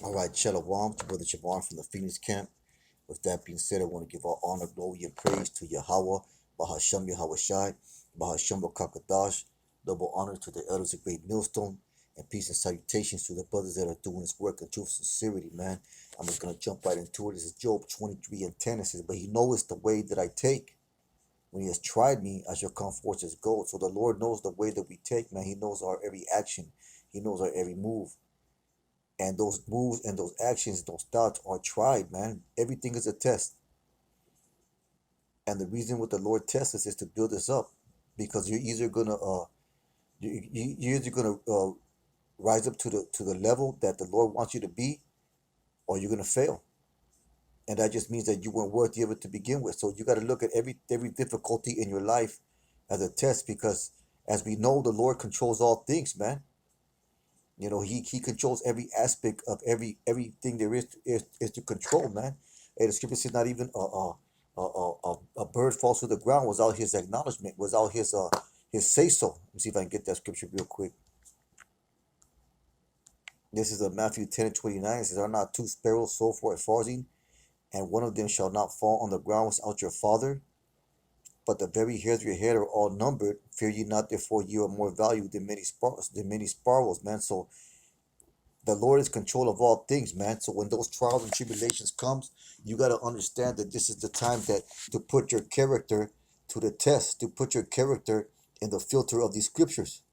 All right, Shalom to Brother Shavar from the Phoenix camp. With that being said, I want to give all honor, glory, and praise to Yahweh, BAHASHAM, YAHAWASHI, BAHASHAM, QUADASH. Double honor to the elders of Great Millstone, and peace and salutations to the brothers that are doing this work in truth and sincerity, man. I'm just going to jump right into it. This is Job 23 and 10. It says, but he knoweth the way that I take. When he has tried me, I shall come forth as gold. So the Lord knows the way that we take, man. He knows our every action. He knows our every move. And those moves and those actions, those thoughts are tried, man. Everything is a test. And the reason what the Lord tests us is to build us up. Because you're either gonna you're either gonna rise up to the level that the Lord wants you to be, or you're gonna fail. And that just means that you weren't worthy of it to begin with. So you got to look at every difficulty in your life as a test, because as we know, the Lord controls all things, man. You know, he controls every aspect of everything there is to control, man. And the scripture says not even a bird falls to the ground without his acknowledgement, without his say so. Let me see if I can get that scripture real quick. This is Matthew 10 and 29. It says, are not two sparrows sold for a farthing, and one of them shall not fall on the ground without your Father? But the very hairs of your head are all numbered. Fear ye not, therefore ye are more valued than many sparrows, man. So the Lord is in control of all things, man. So when those trials and tribulations comes, you got to understand that this is the time that to put your character to the test, to put your character in the filter of these scriptures.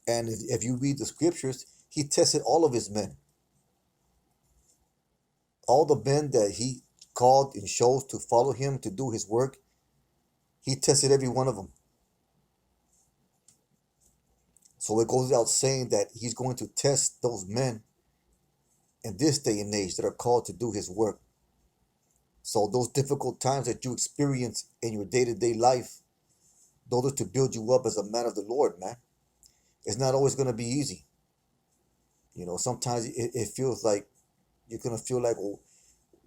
And if you read the scriptures, he tested all of his men. All the men that he called and chose to follow him, to do his work, he tested every one of them. So it goes without saying that he's going to test those men in this day and age that are called to do his work. So those difficult times that you experience in your day-to-day life, those are to build you up as a man of the Lord, man. It's not always going to be easy. You know, sometimes it feels like you're going to feel like, oh,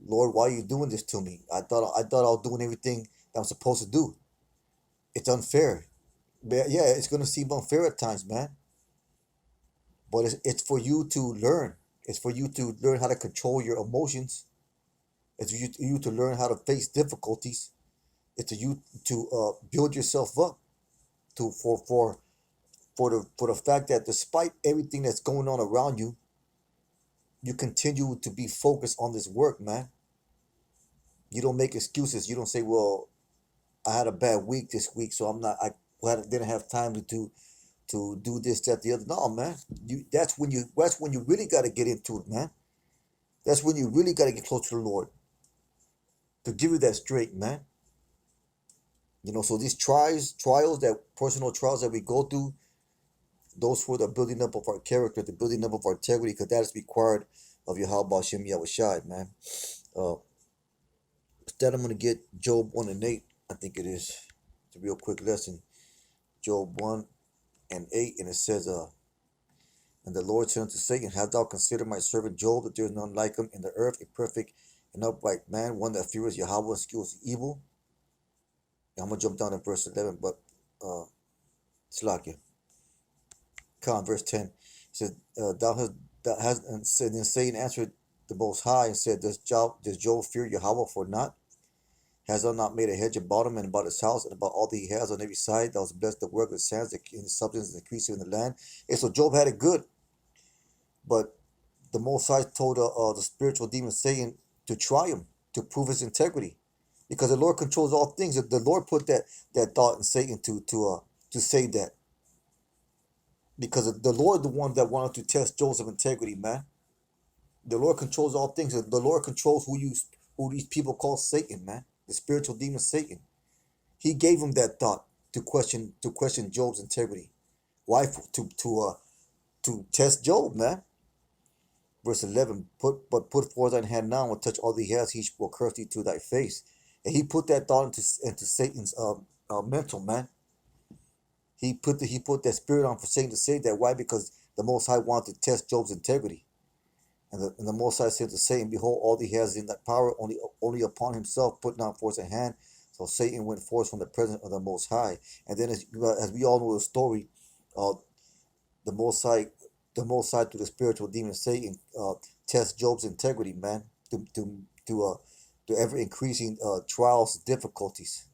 Lord, why are you doing this to me? I thought I was doing everything that I'm supposed to do. It's unfair. But yeah, it's going to seem unfair at times, man. But it's for you to learn. It's for you to learn how to control your emotions. It's for you to learn how to face difficulties. It's for you to build yourself up to for the fact that despite everything that's going on around you, you continue to be focused on this work, man. You don't make excuses. You don't say, "Well, I had a bad week this week, so I'm not. Didn't have time to do this, that, the other." No, man. That's when you really got to get into it, man. That's when you really got to get close to the Lord to give you that straight, man. You know, so these trials, that personal trials that we go through, those for the building up of our character, the building up of our integrity, because that is required of YAHWASHI, YAHWASHI, man. Uh, Instead, I'm going to get Job 1 and 8, I think it is. It's a real quick lesson. Job 1 and 8, and it says, and the Lord said unto Satan, hast thou considered my servant Job, that there is none like him in the earth, a perfect and upright man, one that fears Yahweh and skills evil? And I'm going to jump down to verse 11, but Slakia. Verse 10. It says, thou hast and said, then Satan answered the Most High and said, does Job fear Yahweh for naught? Has thou not made a hedge about him and about his house and about all that he has on every side? Thou hast blessed the work of his hands, in the substance and increase in the land. And so Job had it good. But the Most High told the spiritual demon Satan to try him, to prove his integrity. Because the Lord controls all things. The Lord put that thought in Satan to say that. Because the Lord, the one that wanted to test Job's integrity, man. The Lord controls all things. The Lord controls who these people call Satan, man. The spiritual demon Satan. He gave him that thought to question Job's integrity. Why? To test Job, man. Verse 11. Put forth thine hand now and touch all that he has. He will curse thee to thy face. And he put that thought into Satan's mental, man. He put that spirit on for Satan to say that. Why? Because the Most High wanted to test Job's integrity. And the Most High said to Satan, behold, all that he has in that power only upon himself, put not forth a hand. So Satan went forth from the presence of the Most High. And then as we all know the story, the Most High the Most High through the spiritual demon Satan test Job's integrity, man, to ever increasing trials, difficulties.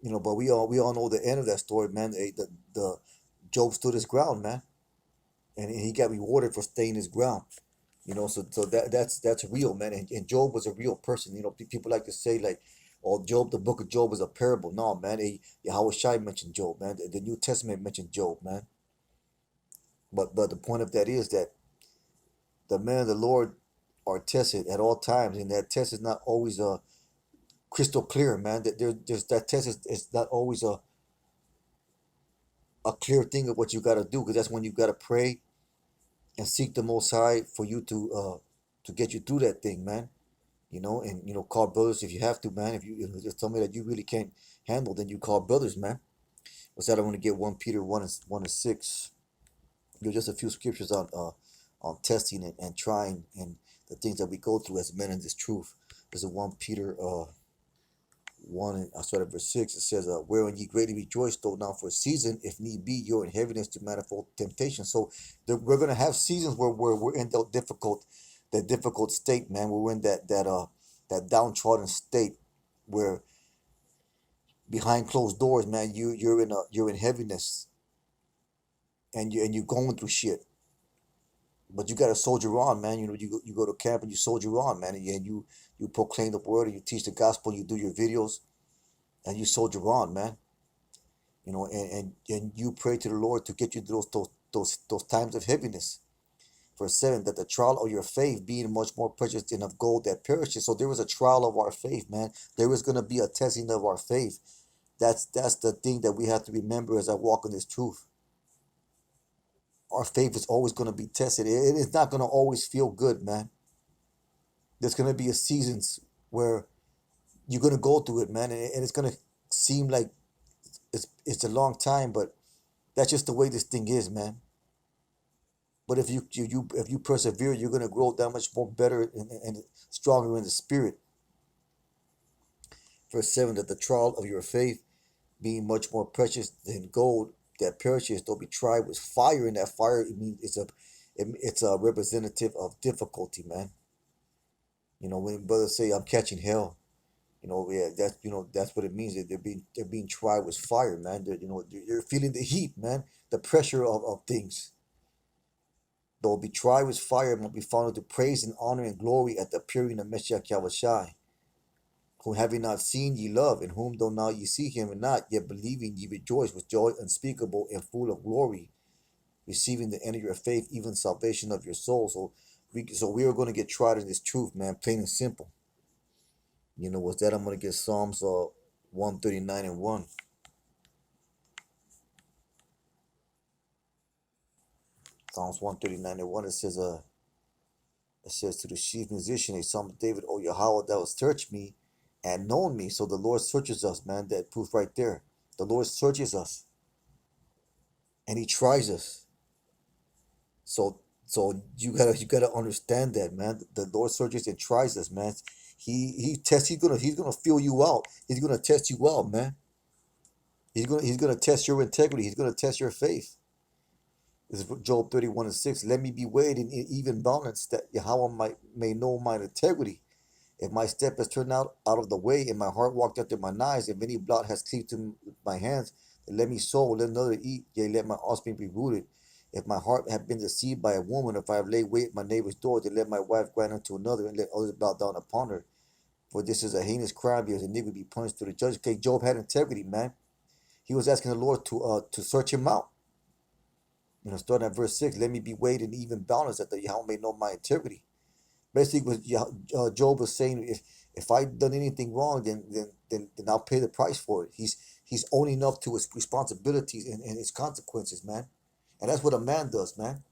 But we all know the end of that story, man. The Job stood his ground, man, and he got rewarded for staying his ground. So that's real, man. And Job was a real person. People like to say like, "Oh, Job, the book of Job is a parable." No, man. YAHAWASHI mentioned Job, man. The New Testament mentioned Job, man. But the point of that is that the men of the Lord are tested at all times, and that test is not always crystal clear, man. There's that test is not always a clear thing of what you got to do, because that's when you got to pray and seek the Most High for you to get you through that thing, man. And call brothers if you have to, man. If there's something that you really can't handle, then you call brothers, man. What's that? I want to get 1 Peter 1:6. Just a few scriptures on testing and trying and the things that we go through as men in this truth. There's a 1 Peter 1, I start at verse 6. It says, "Wherein ye greatly rejoice, though now for a season, if need be, you're in heaviness to manifold temptation." So we're gonna have seasons where we're in that difficult state, man. We're in that downtrodden state where behind closed doors, man, you're in heaviness, and you're going through shit. But you gotta soldier on, man. You go to camp and you soldier on, man, and you proclaim the word and you teach the gospel. You do your videos and you soldier on, man. And you pray to the Lord to get you through those times of heaviness. Verse 7, that the trial of your faith being much more precious than of gold that perishes. So there was a trial of our faith, man. There is gonna be a testing of our faith. That's the thing that we have to remember as I walk in this truth. Our faith is always gonna be tested. It is not gonna always feel good, man. There's gonna be a seasons where you're gonna go through it, man, and it's gonna seem like it's a long time, but that's just the way this thing is, man. But if you persevere, you're gonna grow that much more better and stronger in the spirit. Verse 7, that the trial of your faith being much more precious than gold that perishes, though be tried with fire. And that fire, it means it's a representative of difficulty, man. When brothers say I'm catching hell, yeah, that's what it means. That they're being tried with fire, man. They're feeling the heat, man, the pressure of things. Though be tried with fire, and will be found to praise and honor and glory at the appearing of Messiah Yahawashi, whom having not seen ye love, in whom though now ye see him and not, yet believing ye rejoice with joy unspeakable and full of glory, receiving the end of your faith, even salvation of your soul. So we are going to get tried in this truth, man, plain and simple. With that, I'm going to get Psalms 139 and 1. Psalms 139 and 1, it says to the chief musician, a psalm of David, "O Yahweh, thou hast searched me and known me." So the Lord searches us, man. That proof right there. The Lord searches us and he tries us. So you gotta understand that, man. The Lord searches and tries us, man. He tests. He's gonna feel you out. He's gonna test you out, man. He's gonna test your integrity. He's gonna test your faith. This is Job 31 and 6. "Let me be weighed in even balance, that Yahweh may know mine integrity. If my step has turned out of the way, and my heart walked after my knives, if any blot has cleaved to my hands, then let me sow, let another eat, yea, let my offspring be rooted. If my heart have been deceived by a woman, if I have laid wait at my neighbor's door, then let my wife grant unto another, and let others bow down upon her. For this is a heinous crime, because iniquity be punished to the judge." Okay, Job had integrity, man. He was asking the Lord to search him out. Starting at verse 6, "Let me be weighed in even balance, that the Yahweh may know my integrity." Basically, Job was saying, if I've done anything wrong, then I'll pay the price for it. He's owning up to his responsibilities and his consequences, man. And that's what a man does, man.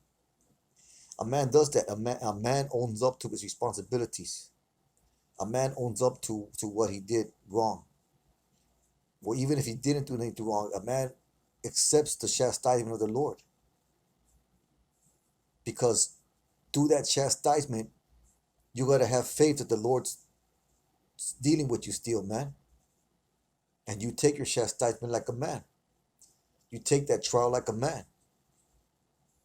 A man does that. A man owns up to his responsibilities. A man owns up to what he did wrong. Or even if he didn't do anything wrong, a man accepts the chastisement of the Lord. Because through that chastisement, you got to have faith that the Lord's dealing with you still, man. And you take your chastisement like a man. You take that trial like a man.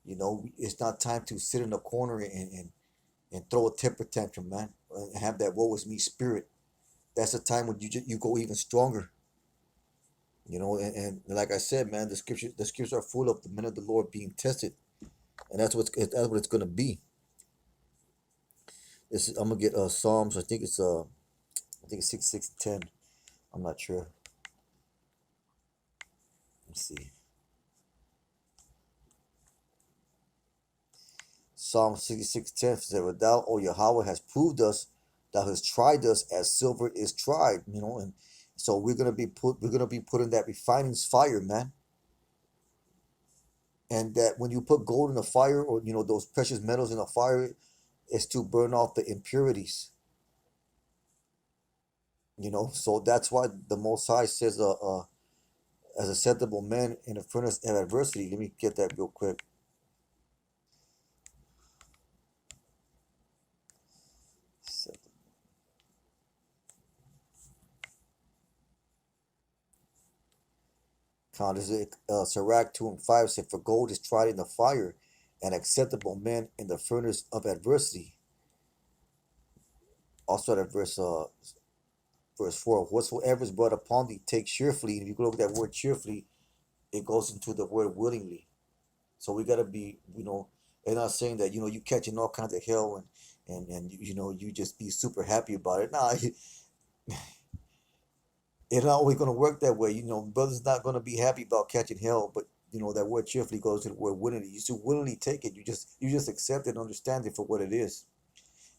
You know, it's not time to sit in a corner and throw a temper tantrum, man, and have that woe is me spirit. That's the time when you go even stronger. You know, and like I said, man, the scriptures are full of the men of the Lord being tested, and that's what it's gonna be. I'm gonna get Psalms. I think it's 6:10. I'm not sure. Let's see. Psalm 66:10 said, "Thou, O Yahweh, has proved us. Thou hast tried us as silver is tried." You know, and so we're gonna be put in that refining fire, man. And that when you put gold in the fire, or those precious metals in the fire, is to burn off the impurities. So that's why the Most High says, as acceptable men in the furnace of adversity. Let me get that real quick. This is Sirach 2:5 said, "For gold is tried in the fire, and acceptable men in the furnace of adversity." Also, that verse 4, "Whatsoever is brought upon thee, take cheerfully." And if you look at that word cheerfully, it goes into the word willingly. So we gotta be, they're not saying that you catching all kinds of hell and you just be super happy about it. Nah, it's not always gonna work that way. Brother's not gonna be happy about catching hell, but that word cheerfully goes to the word willingly. You should willingly take it. You just accept it and understand it for what it is,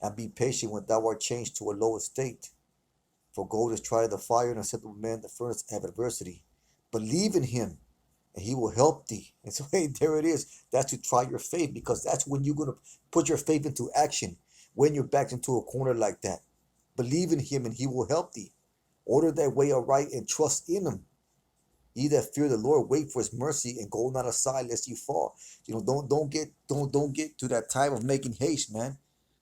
and be patient when thou art changed to a lower state. For gold is tried in the fire, and acceptable man the furnace of adversity. Believe in him, and he will help thee. And so, hey, there it is. That's to try your faith, because that's when you're gonna put your faith into action. When you're backed into a corner like that, believe in him, and he will help thee. Order thy way aright and trust in him. Ye that fear the Lord, wait for his mercy and go not aside lest you fall. Don't get to that time of making haste, man.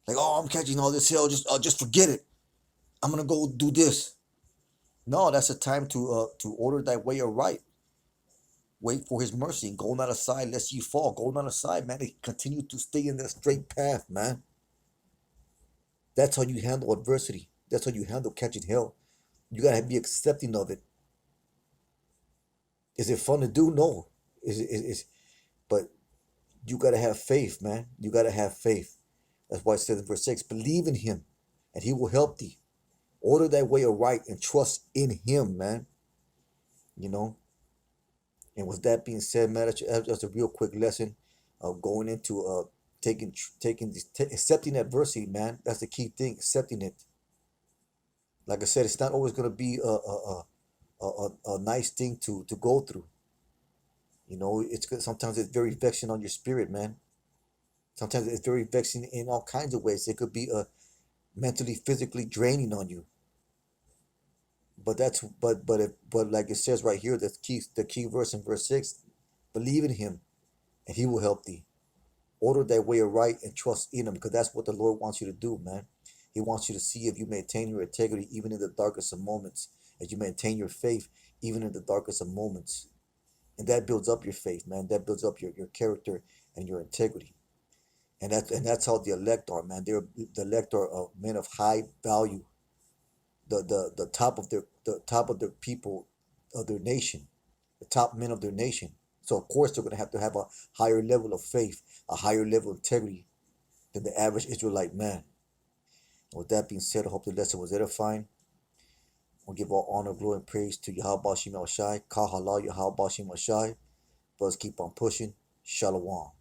Like, oh, I'm catching all this hell. Just forget it. I'm gonna go do this. No, that's a time to order thy way aright. Wait for his mercy and go not aside lest you fall. Go not aside, man. And continue to stay in that straight path, man. That's how you handle adversity. That's how you handle catching hell. You gotta be accepting of it. Is it fun to do? No. But you gotta have faith, man. You gotta have faith. That's why it says in verse 6, "Believe in him, and he will help thee. Order thy way aright and trust in him," man. You know. And with that being said, man, that's a real quick lesson of going into accepting adversity, man. That's the key thing, accepting it. Like I said, it's not always gonna be a nice thing to go through. Sometimes it's very vexing on your spirit, man. Sometimes it's very vexing in all kinds of ways. It could be mentally, physically draining on you. But like it says right here, the key verse in verse 6, "Believe in him, and he will help thee. Order thy way aright and trust in him," because that's what the Lord wants you to do, man. He wants you to see if you maintain your integrity even in the darkest of moments, as you maintain your faith even in the darkest of moments. And that builds up your faith, man. That builds up your character and your integrity. And that's how the elect are, man. The elect are men of high value, the top of their people, of their nation, the top men of their nation. So of course they're gonna have a higher level of faith, a higher level of integrity than the average Israelite man. And with that being said, I hope the lesson was edifying. We'll give all honor, glory, and praise to YAHAWASHI, Ka halal YAHAWASHI. Brothers, keep on pushing. Shalom.